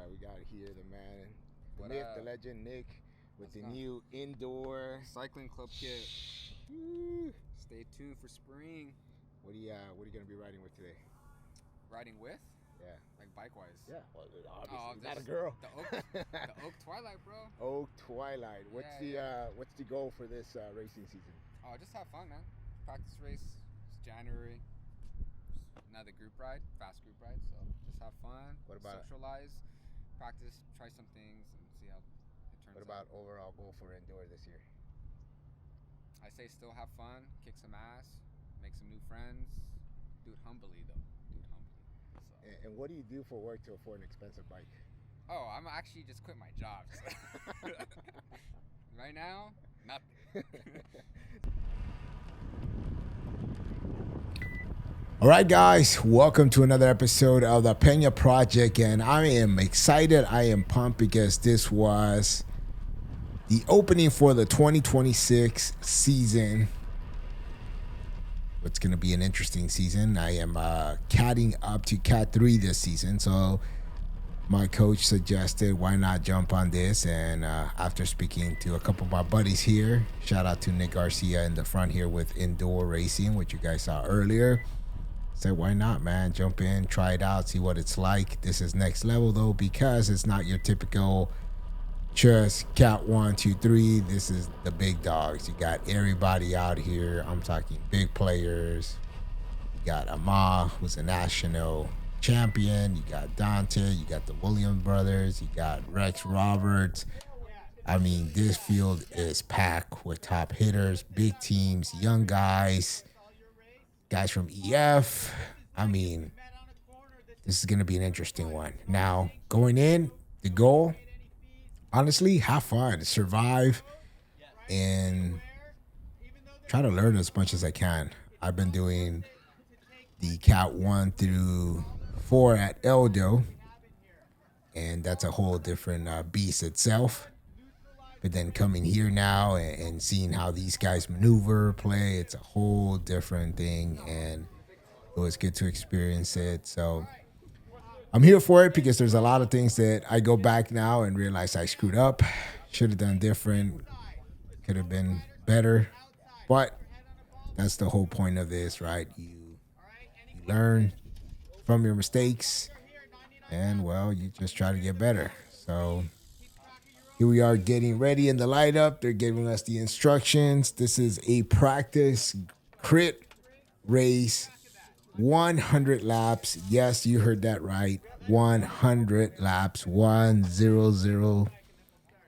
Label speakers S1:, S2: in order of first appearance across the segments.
S1: We got here the man, the myth, the legend, Nick, with the new indoor
S2: cycling club kit.
S1: Woo.
S2: Stay tuned for spring.
S1: What are you gonna be riding with today?
S2: Riding with?
S1: Yeah.
S2: Like bike-wise?
S1: Yeah. Well, obviously, not a girl.
S2: The Oak Twilight, bro.
S1: Oak Twilight. What's the goal for this racing season?
S2: Oh, just have fun, man. Practice race. It's January. Another group ride, fast group ride. So just have fun.
S1: What about
S2: socialize, practice, try some things, and see how it turns out.
S1: What about overall goal for indoor this year?
S2: I say still have fun, kick some ass, make some new friends. Do it humbly, though. Do it humbly. So.
S1: And what do you do for work to afford an expensive bike?
S2: Oh, I'm actually just quit my job. Right now, nothing.
S1: All right, guys, welcome to another episode of the Peña Project, and I am excited. I am pumped because this was the opening for the 2026 season. It's going to be an interesting season. I am catting up to Cat 3 this season, so my coach suggested why not jump on this, and after speaking to a couple of my buddies here, shout out to Nick Garcia in the front here with Indoor Racing, which you guys saw earlier. Said, why not, man? Jump in, try it out, see what it's like. This is next level, though, because it's not your typical just Cat 1, 2, 3. This is the big dogs. You got everybody out here. I'm talking big players. You got Ama, who's a national champion. You got Dante. You got the Williams brothers. You got Rex Roberts. I mean, this field is packed with top hitters, big teams, young guys. Guys from EF. I mean, this is going to be an interesting one. Now, going in, the goal, honestly, have fun, survive, and try to learn as much as I can. I've been doing the Cat 1 through 4 at ELDO, and that's a whole different beast itself. But then coming here now and seeing how these guys maneuver, play, it's a whole different thing. And it was good to experience it. So I'm here for it because there's a lot of things that I go back now and realize I screwed up, should have done different, could have been better. But that's the whole point of this, right? You learn from your mistakes, and well, you just try to get better. So here we are getting ready in the light up. They're giving us the instructions. This is a practice crit race, 100 laps. Yes, you heard that right. 100 laps, 100,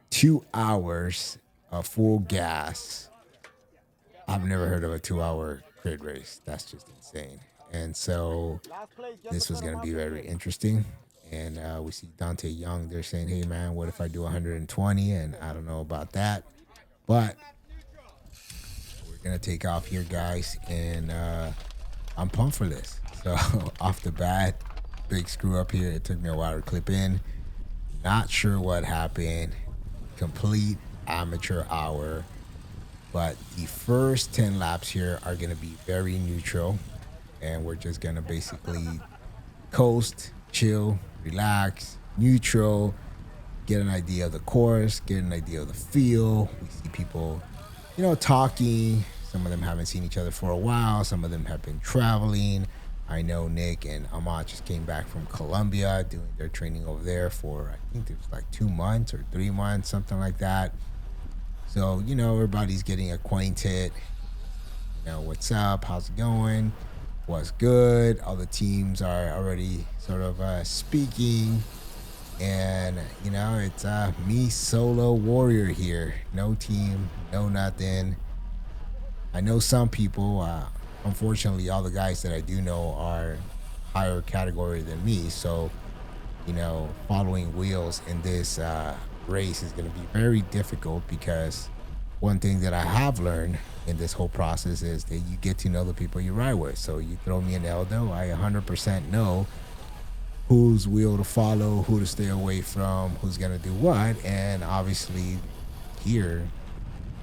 S1: 2 hours of full gas. I've never heard of a 2 hour crit race. That's just insane. And so this was going to be very interesting. And we see Dante Young. They're saying, hey, man, what if I do 120? And I don't know about that. But we're going to take off here, guys. And I'm pumped for this. So off the bat, big screw up here. It took me a while to clip in. Not sure what happened. Complete amateur hour. But the first 10 laps here are going to be very neutral. And we're just going to basically coast, chill, relax, neutral, get an idea of the course, get an idea of the feel. We see people, talking. Some of them haven't seen each other for a while. Some of them have been traveling. I know Nick and Amat just came back from Colombia doing their training over there for, I think it was like 2 months or 3 months, something like that. So, everybody's getting acquainted. What's up? How's it going? What's good? All the teams are already sort of speaking. And, it's me solo warrior here. No team, no nothing. I know some people, unfortunately, all the guys that I do know are higher category than me. So, following wheels in this race is going to be very difficult because one thing that I have learned in this whole process is that you get to know the people you ride with. So you throw me an ELDO, I 100% know whose wheel to follow, who to stay away from, who's going to do what. And obviously here,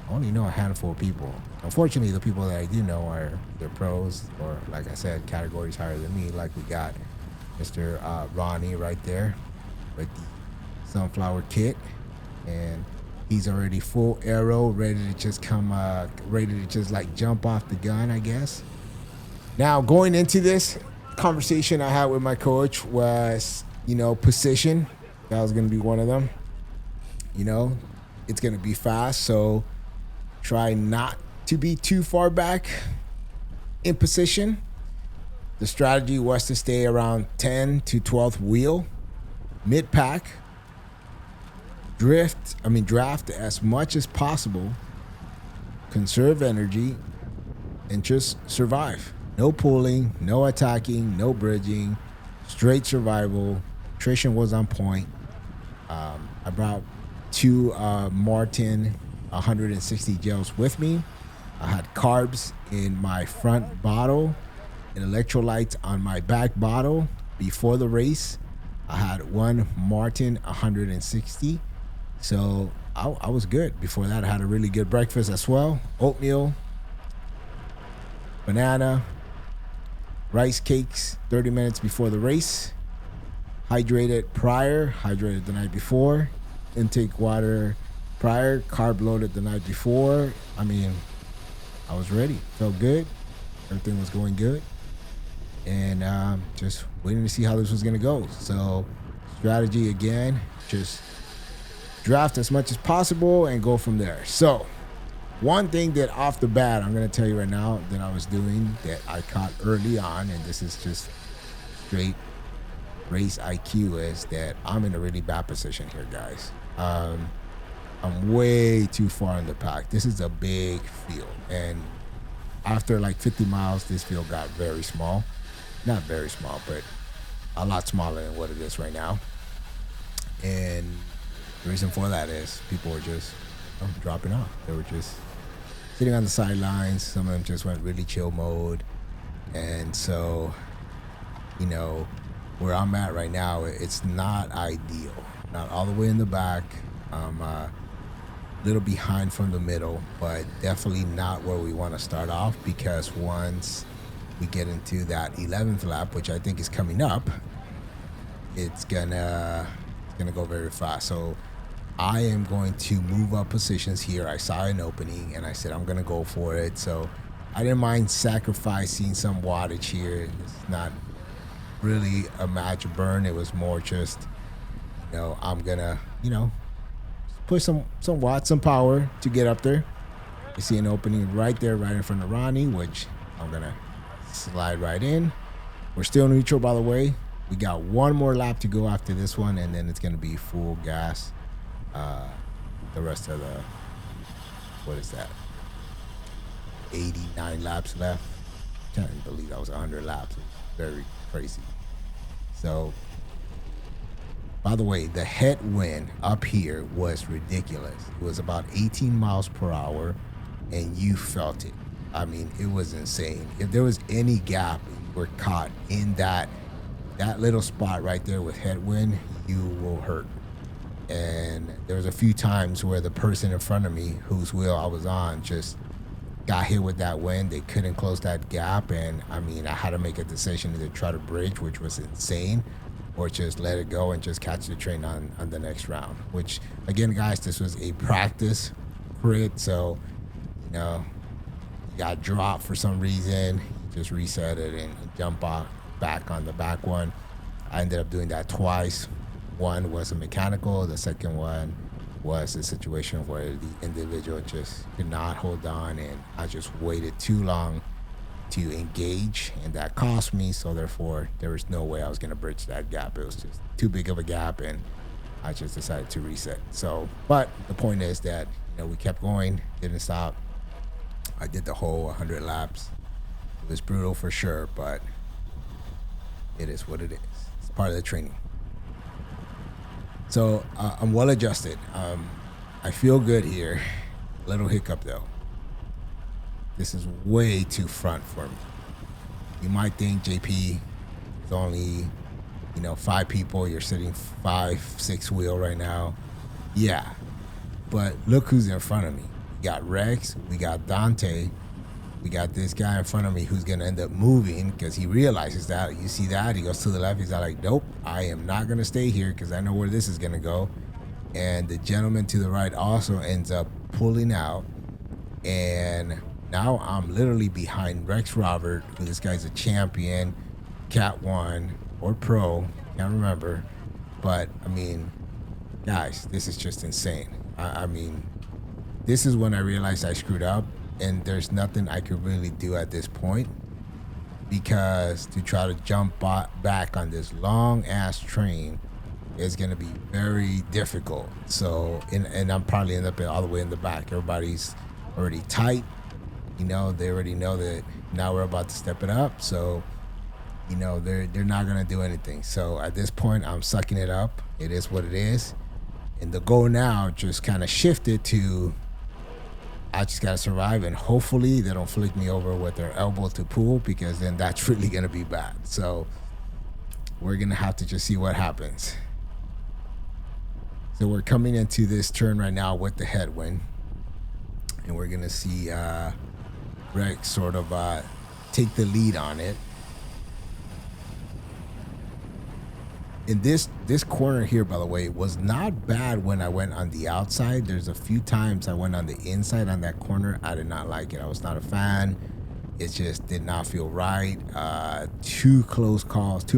S1: I only know a handful of people. Unfortunately, the people that I do know are they're pros or, like I said, categories higher than me. Like we got Mr. Ronnie right there with the sunflower kit. And he's already full aero, ready to just jump off the gun, I guess. Now, going into this conversation I had with my coach was, position. That was going to be one of them. It's going to be fast, so try not to be too far back in position. The strategy was to stay around 10 to 12th wheel, mid-pack. Draft as much as possible, conserve energy, and just survive. No pulling, no attacking, no bridging, straight survival. Nutrition was on point. I brought 2 Martin 160 gels with me. I had carbs in my front bottle and electrolytes on my back bottle. Before the race, I had 1 Martin 160. So I was good. Before that, I had a really good breakfast as well. Oatmeal, banana, rice cakes 30 minutes before the race. Hydrated the night before. Intake water prior, carb loaded the night before. I was ready. Felt good. Everything was going good. And just waiting to see how this was going to go. So strategy again, just draft as much as possible and go from there. So one thing that off the bat, I'm going to tell you right now that I was doing that I caught early on, and this is just straight race IQ, is that I'm in a really bad position here, guys. I'm way too far in the pack. This is a big field. And after like 50 miles, this field got very small. Not very small, but a lot smaller than what it is right now. And the reason for that is people were just dropping off. They were just sitting on the sidelines. Some of them just went really chill mode. And so, where I'm at right now, it's not ideal. Not all the way in the back. I'm a little behind from the middle, but definitely not where we want to start off, because once we get into that 11th lap, which I think is coming up, it's gonna go very fast. So I am going to move up positions here. I saw an opening and I said I'm gonna go for it. So I didn't mind sacrificing some wattage here. It's not really a match burn. It was more just, I'm gonna, push some watts, some power to get up there. You see an opening right there, right in front of Ronnie, which I'm gonna slide right in. We're still neutral, by the way. We got one more lap to go after this one, and then it's gonna be full gas. The rest of the, what is that? 89 laps left. Can't believe that was 100 laps. It was very crazy. So, by the way, the headwind up here was ridiculous. It was about 18 miles per hour, and you felt it. I mean, it was insane. If there was any gap, you were caught in that little spot right there with headwind, you will hurt. And there was a few times where the person in front of me, whose wheel I was on, just got hit with that wind. They couldn't close that gap, and I mean, I had to make a decision to try to bridge, which was insane, or just let it go and just catch the train on the next round. Which, again, guys, this was a practice crit, so you got dropped for some reason, just reset it and jump back on the back one. I ended up doing that twice. One was a mechanical, the second one was a situation where the individual just could not hold on, and I just waited too long to engage, and that cost me. So therefore, there was no way I was going to bridge that gap. It was just too big of a gap, and I just decided to reset. So, but the point is that we kept going, didn't stop. I did the whole 100 laps. It was brutal for sure, but it is what it is. It's part of the training. So I'm well adjusted. I feel good here. Little hiccup though. This is way too front for me. You might think JP is only, 5 people. You're sitting 5-6 wheel right now. Yeah, but look who's in front of me. We got Rex. We got Dante. We got this guy in front of me who's going to end up moving because he realizes that. You see that? He goes to the left. He's like, nope, I am not going to stay here because I know where this is going to go. And the gentleman to the right also ends up pulling out. And now I'm literally behind Rex Robert, who this guy's a champion, Cat 1 or Pro, can't remember. But, I mean, guys, this is just insane. I mean, this is when I realized I screwed up. And there's nothing I could really do at this point, because to try to jump back on this long ass train is going to be very difficult. So, and I'm probably end up all the way in the back. Everybody's already tight. They already know that now we're about to step it up. So, they're not going to do anything. So at this point, I'm sucking it up. It is what it is. And the goal now just kind of shifted to, I just got to survive, and hopefully they don't flick me over with their elbow to pull, because then that's really going to be bad. So we're going to have to just see what happens. So we're coming into this turn right now with the headwind, and we're going to see Rex sort of take the lead on it. And this corner here, by the way, was not bad when I went on the outside. There's a few times I went on the inside on that corner. I did not like it. I was not a fan. It just did not feel right. Too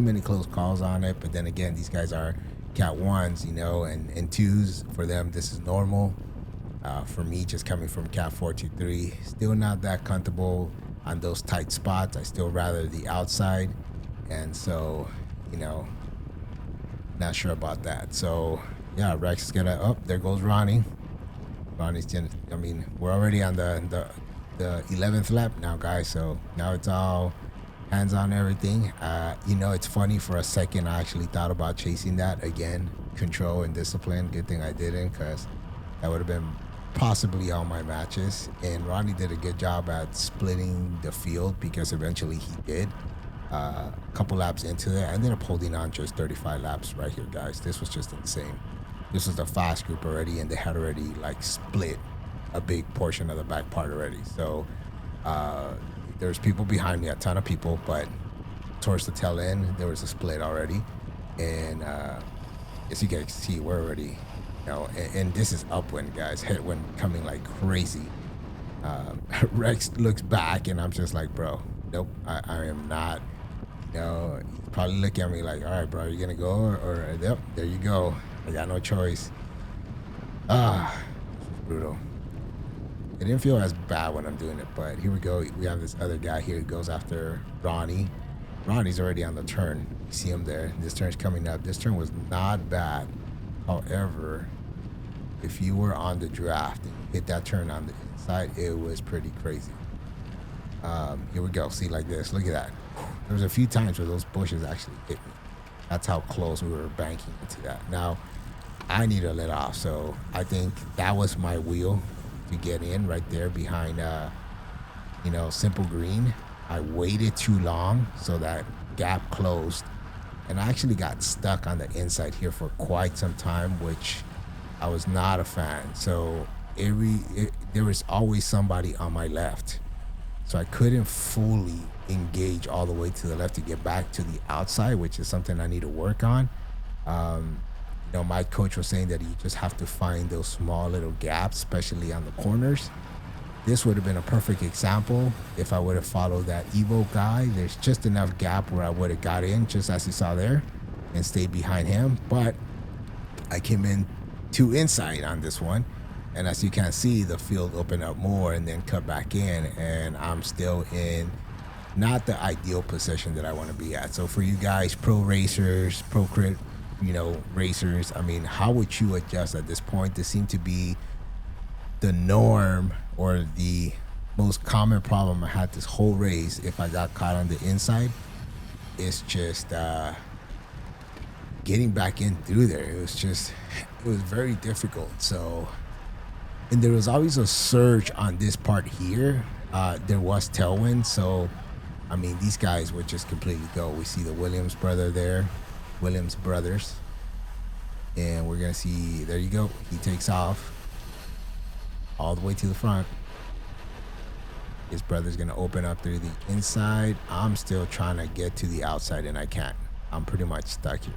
S1: many close calls on it. But then again, these guys are Cat 1s, and 2s. For them, this is normal. For me, just coming from Cat 4 to 3, still not that comfortable on those tight spots. I still rather the outside. And so, not sure about that. So yeah, Rex is gonna, oh, there goes Ronnie. Ronnie's gonna, we're already on the 11th lap now, guys. So now it's all hands on everything. It's funny, for a second I actually thought about chasing that again, control and discipline. Good thing I didn't, because that would have been possibly all my matches. And Ronnie did a good job at splitting the field, because eventually he did. A couple laps into it, I ended up holding on just 35 laps right here, guys. This was just insane. This was the fast group already, and they had already split a big portion of the back part already. So there was people behind me, a ton of people, but towards the tail end, there was a split already. And as you guys see, we're already, and this is upwind, guys. Headwind coming like crazy. Rex looks back, and I'm just like, bro, nope, I am not. He's probably looking at me like, all right, bro, you gonna go? Or yep, there you go. I got no choice. This was brutal. It didn't feel as bad when I'm doing it, but here we go. We have this other guy here who goes after Ronnie. Ronnie's already on the turn. You see him there. This turn's coming up. This turn was not bad. However, if you were on the draft and hit that turn on the inside, it was pretty crazy. Here we go. See, like this. Look at that. There was a few times where those bushes actually hit me. That's how close we were banking into that. Now, I need to let off, so I think that was my wheel to get in right there behind, simple green. I waited too long, so that gap closed, and I actually got stuck on the inside here for quite some time, which I was not a fan. So there was always somebody on my left, so I couldn't fully engage all the way to the left to get back to the outside, which is something I need to work on. My coach was saying that you just have to find those small little gaps, especially on the corners. This would have been a perfect example if I would have followed that Evo guy. There's just enough gap where I would have got in, just as you saw there, and stayed behind him. But I came in too inside on this one, and as you can see, the field opened up more and then cut back in, and I'm still in not the ideal position that I want to be at. So for you guys, pro racers, pro crit, racers, I mean, how would you adjust at this point? This seemed to be the norm or the most common problem I had this whole race. If I got caught on the inside, it's just getting back in through there. It was very difficult. So, and there was always a surge on this part here. There was tailwind, so I mean, these guys would just completely go. We see the Williams brothers, and we're gonna see, there you go, he takes off all the way to the front. His brother's gonna open up through the inside. I'm still trying to get to the outside, and I can't. I'm pretty much stuck here.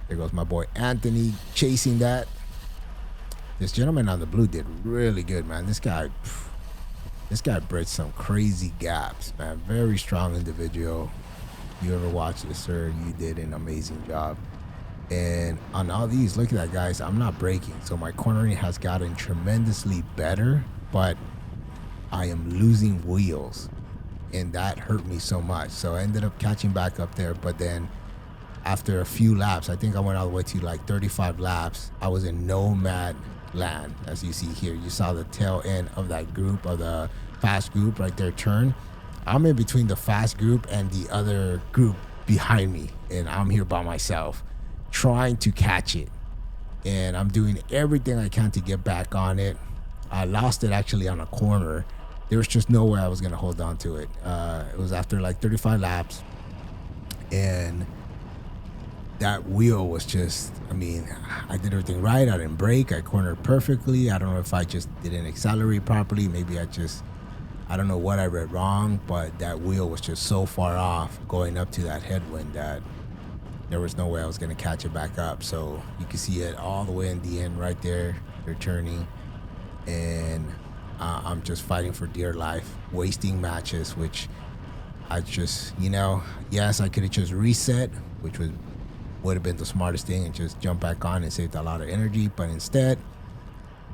S1: There goes my boy Anthony chasing that. This gentleman on the blue did really good, man. This guy bridged some crazy gaps, man. Very strong individual. You ever watched this, sir? You did an amazing job. And on all these, look at that, guys. I'm not braking, so my cornering has gotten tremendously better, but I am losing wheels, and that hurt me so much. So I ended up catching back up there, but then after a few laps, I think I went all the way to like 35 laps, I was in nomad land. As you see here, you saw the tail end of that group, of the fast group right there turn. I'm in between the fast group and the other group behind me, and I'm here by myself trying to catch it, and I'm doing everything I can to get back on it. I lost it actually on a corner. There was just no way I was gonna hold on to it. It was after like 35 laps, and that wheel was just, I mean, I did everything right. I didn't brake. I cornered perfectly. I don't know if I just didn't accelerate properly. Maybe I don't know what I read wrong, but that wheel was just so far off going up to that headwind that there was no way I was going to catch it back up. So you can see it all the way in the end right there. They're turning, and I'm just fighting for dear life, wasting matches, which I just, yes, I could have just reset, which would have been the smartest thing, and just jump back on and saved a lot of energy. But instead,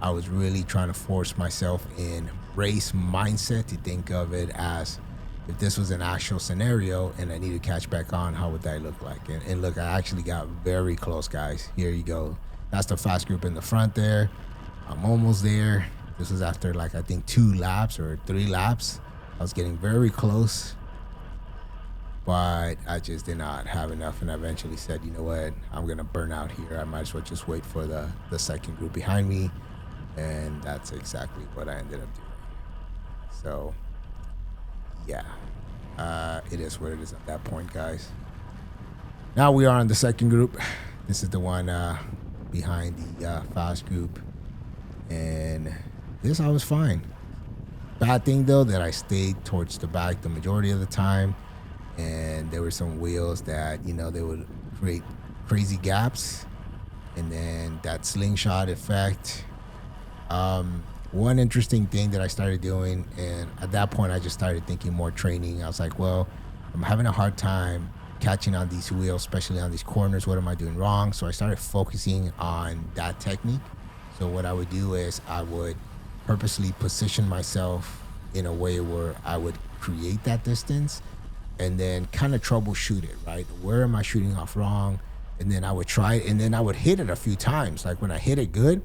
S1: I was really trying to force myself in race mindset to think of it as, if this was an actual scenario and I need to catch back on, how would that look like? And look, I actually got very close, guys. Here you go. That's the fast group in the front there. I'm almost there. This was after like, I think 2 laps or 3 laps. I was getting very close, but I just did not have enough, and I eventually said, you know what, I'm going to burn out here. I might as well just wait for the second group behind me, and that's exactly what I ended up doing. So, yeah, it is what it is at that point, guys. Now we are in the second group. This is the one behind the fast group, and this I was fine. Bad thing though that I stayed towards the back the majority of the time, and there were some wheels that they would create crazy gaps, and then that slingshot effect. One interesting thing that I started doing, and at that point I just started thinking more training. I was like, well, I'm having a hard time catching on these wheels, especially on these corners. What am I doing wrong? So I started focusing on that technique. So what I would do is I would purposely position myself in a way where I would create that distance and then kind of troubleshoot it, right? Where am I shooting off wrong? And then I would try it, and then I would hit it a few times. Like when I hit it good,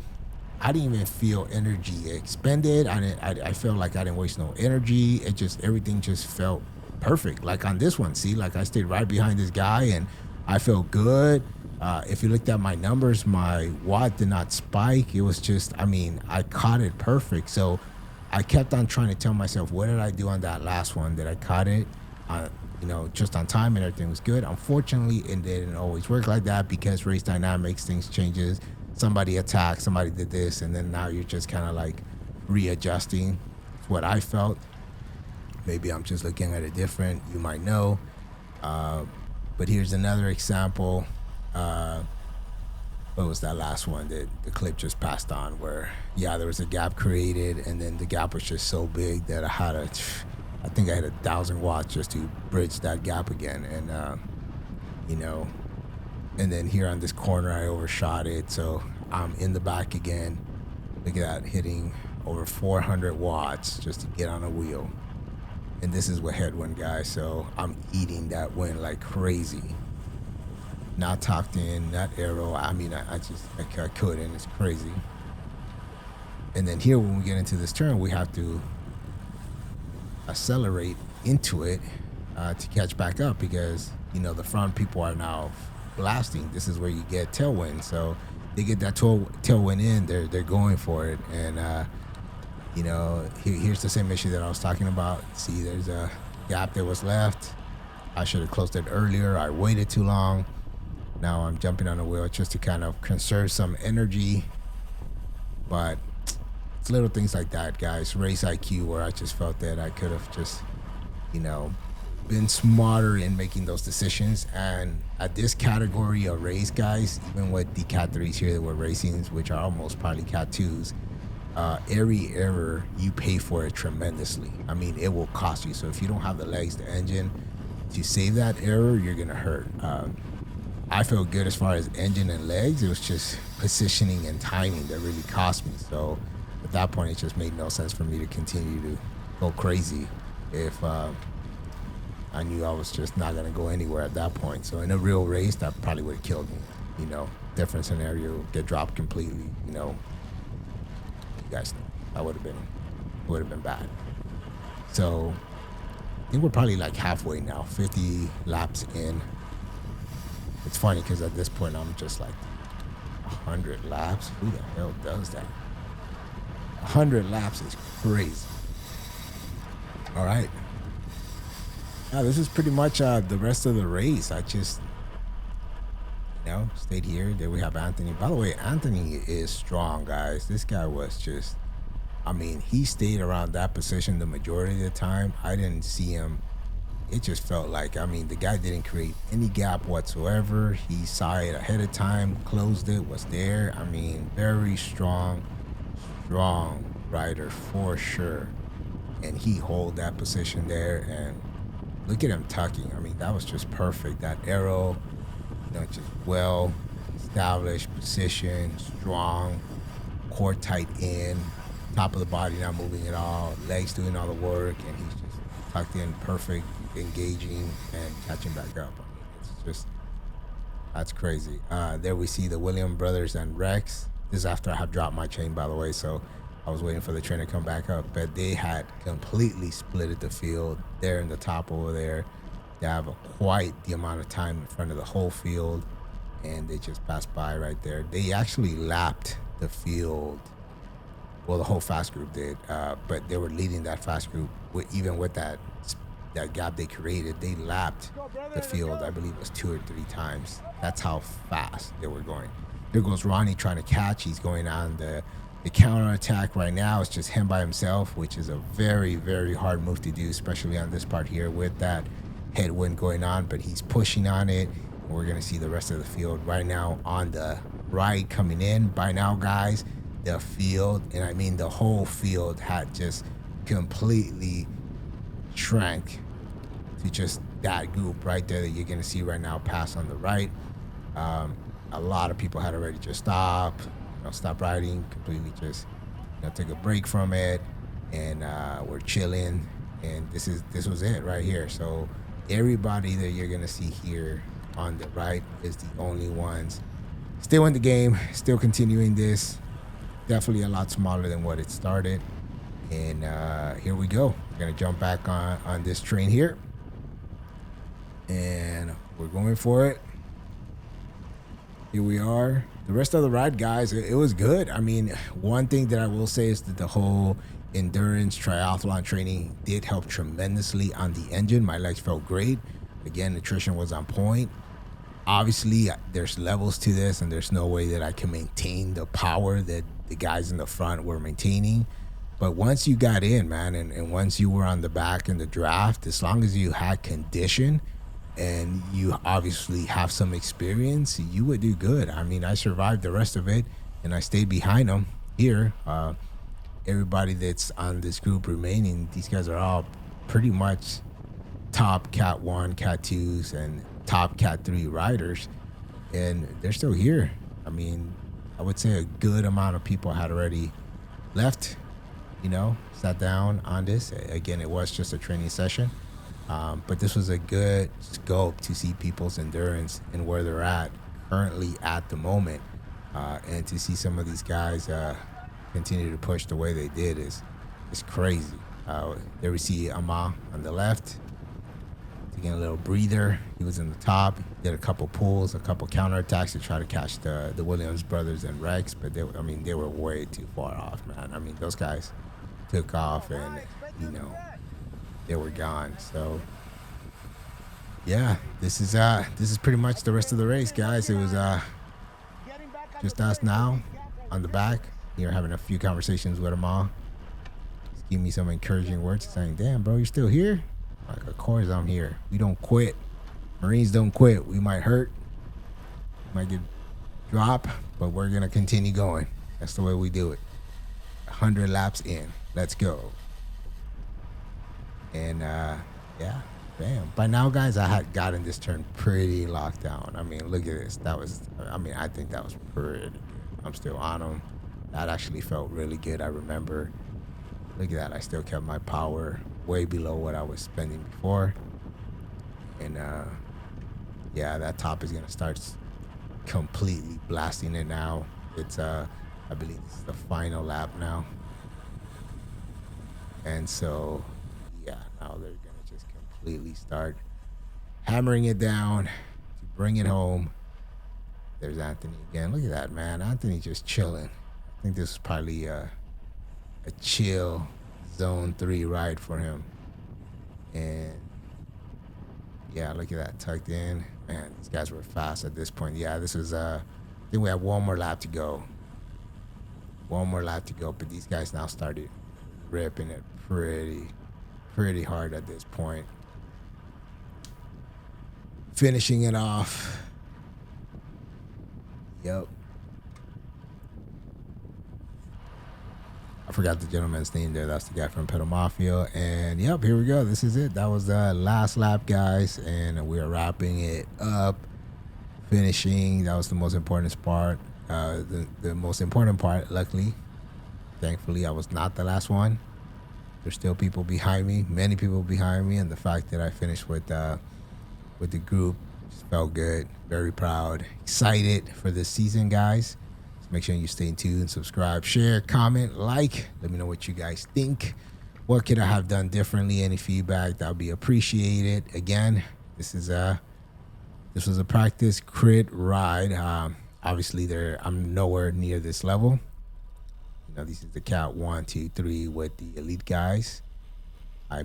S1: I didn't even feel energy expended. I felt like I didn't waste no energy. It just, everything just felt perfect. Like on this one, see, like I stayed right behind this guy and I felt good. If you looked at my numbers, my watt did not spike. It was just, I caught it perfect. So I kept on trying to tell myself, what did I do on that last one? Did I caught it, just on time and everything was good? Unfortunately, it didn't always work like that because race dynamics, things changes. Somebody attacked, somebody did this, and then now you're just kind of like readjusting. It's what I felt. Maybe I'm just looking at it different. You might know. But here's another example. What was that last one that the clip just passed on where, yeah, there was a gap created, and then the gap was just so big that I think I had 1,000 watts just to bridge that gap again. And, and then here on this corner, I overshot it. So I'm in the back again. Look at that, hitting over 400 watts just to get on a wheel. And this is what headwind, guys. So I'm eating that wind like crazy. Not tucked in, not arrow. I couldn't. It's crazy. And then here, when we get into this turn, we have to accelerate into it to catch back up because, the front people are now blasting. This is where you get tailwind. So they get that tailwind in, they're going for it. And, here's the same issue that I was talking about. See, there's a gap that was left. I should have closed it earlier. I waited too long. Now I'm jumping on the wheel just to kind of conserve some energy. But it's little things like that, guys. Race IQ, where I just felt that I could have just, been smarter in making those decisions. And at this category of race, guys, even with the Cat 3s here that were racing, which are almost probably Cat 2s, every error, you pay for it tremendously. It will cost you. So if you don't have the legs, the engine, to save that error, you're going to hurt. I felt good as far as engine and legs. It was just positioning and timing that really cost me. So at that point, it just made no sense for me to continue to go crazy if I knew I was just not going to go anywhere at that point. So in a real race, that probably would have killed me. Different scenario, get dropped completely. You guys know that would have been bad. So I think we're probably like halfway now, 50 laps in. It's funny because at this point I'm just like 100 laps. Who the hell does that? 100 laps is crazy. All right. Now this is pretty much the rest of the race. I just, stayed here. There we have Anthony. By the way, Anthony is strong, guys. This guy was just, he stayed around that position the majority of the time. I didn't see him. It just felt like, the guy didn't create any gap whatsoever. He saw it ahead of time, closed it, was there. Very strong rider for sure. And he hold that position there. And look at him tucking. That was just perfect. That arrow, just well established position, strong, core tight in, top of the body not moving at all, legs doing all the work, and he's just tucked in perfect, engaging and catching back up. It's just, that's crazy. There we see the Williams brothers and Rex. This is after I have dropped my chain, by the way, so I was waiting for the train to come back up, but they had completely splitted the field. They're in the top over there. They have quite the amount of time in front of the whole field, and they just passed by right there. They actually lapped the field. Well, the whole fast group did, but they were leading that fast group. Even with that gap they created, they lapped the field, I believe it was 2 or 3 times. That's how fast they were going. There goes Ronnie trying to catch. He's going on the The counter attack right now is just him by himself, which is a very, very hard move to do, especially on this part here with that headwind going on. But he's pushing on it. And we're going to see the rest of the field right now on the right coming in. By now, guys, the field, and I mean the whole field, had just completely shrank to just that group right there that you're going to see right now pass on the right. A lot of people had already just stopped riding, completely just took a break from it, and we're chilling. And this was it right here. So everybody that you're gonna see here on the right is the only ones still in the game, still continuing this. Definitely a lot smaller than what it started. And here we go. We're gonna jump back on this train here, and we're going for it. Here we are. The rest of the ride, guys, it was good. I mean, one thing that I will say is that the whole endurance triathlon training did help tremendously on the engine. My legs felt great. Again, nutrition was on point. Obviously, there's levels to this, and there's no way that I can maintain the power that the guys in the front were maintaining. But once you got in, man, and once you were on the back in the draft, as long as you had condition, and you obviously have some experience, you would do good. I mean, I survived the rest of it, and I stayed behind them here. Everybody that's on this group remaining, these guys are all pretty much top Cat 1, Cat 2s, and top Cat 3 riders, and they're still here. I mean, I would say a good amount of people had already left, sat down on this. Again, it was just a training session. But this was a good scope to see people's endurance and where they're at currently at the moment. And to see some of these guys continue to push the way they did is crazy. There we see Ama on the left, taking a little breather. He was in the top, did a couple pulls, a couple counterattacks to try to catch the Williams brothers and Rex. But they were way too far off, man. I mean, those guys took off and, they were gone. So yeah, this is pretty much the rest of the race, guys. It was just us now on the back here, having a few conversations with them all. Just giving me some encouraging words, saying, "Damn, bro, you're still here?" Like, of course I'm here. We don't quit. Marines don't quit. We might hurt, might get dropped, but we're gonna continue going. That's the way we do it. 100 laps in. Let's go. And yeah, bam. By now, guys, I had gotten this turn pretty locked down. I mean, look at this. I think that was pretty good. I'm still on them. That actually felt really good. I remember. Look at that. I still kept my power way below what I was spending before. And yeah, that top is gonna start completely blasting it now. It's I believe this is the final lap now. And so yeah, now they're gonna just completely start hammering it down to bring it home. There's Anthony again. Look at that, man. Anthony just chilling. I think this is probably a chill zone 3 ride for him. And yeah, look at that, tucked in. Man, these guys were fast at this point. Yeah, this was I think we have one more lap to go. One more lap to go, but these guys now started ripping it pretty hard at this point. Finishing it off. Yep. I forgot the gentleman's name there. That's the guy from Pedal Mafia. And yep, here we go. This is it. That was the last lap, guys. And we are wrapping it up. Finishing. That was the most important part. The most important part, luckily. Thankfully, I was not the last one. There's still people behind me, many people behind me, and the fact that I finished with the group just felt good. Very proud, excited for this season, guys. So make sure you stay tuned, subscribe, share, comment, like. Let me know what you guys think. What could I have done differently? Any feedback, that would be appreciated. Again, this was a practice crit ride. Obviously, I'm nowhere near this level. This is the Cat 1, 2, 3 with the elite guys. I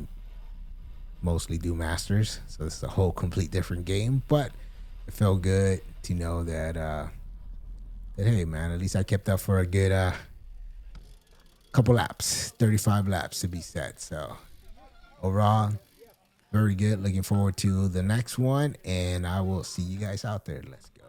S1: mostly do masters, so this is a whole complete different game. But it felt good to know that hey, man, at least I kept up for a good couple laps, 35 laps to be set. So overall, very good. Looking forward to the next one, and I will see you guys out there. Let's go.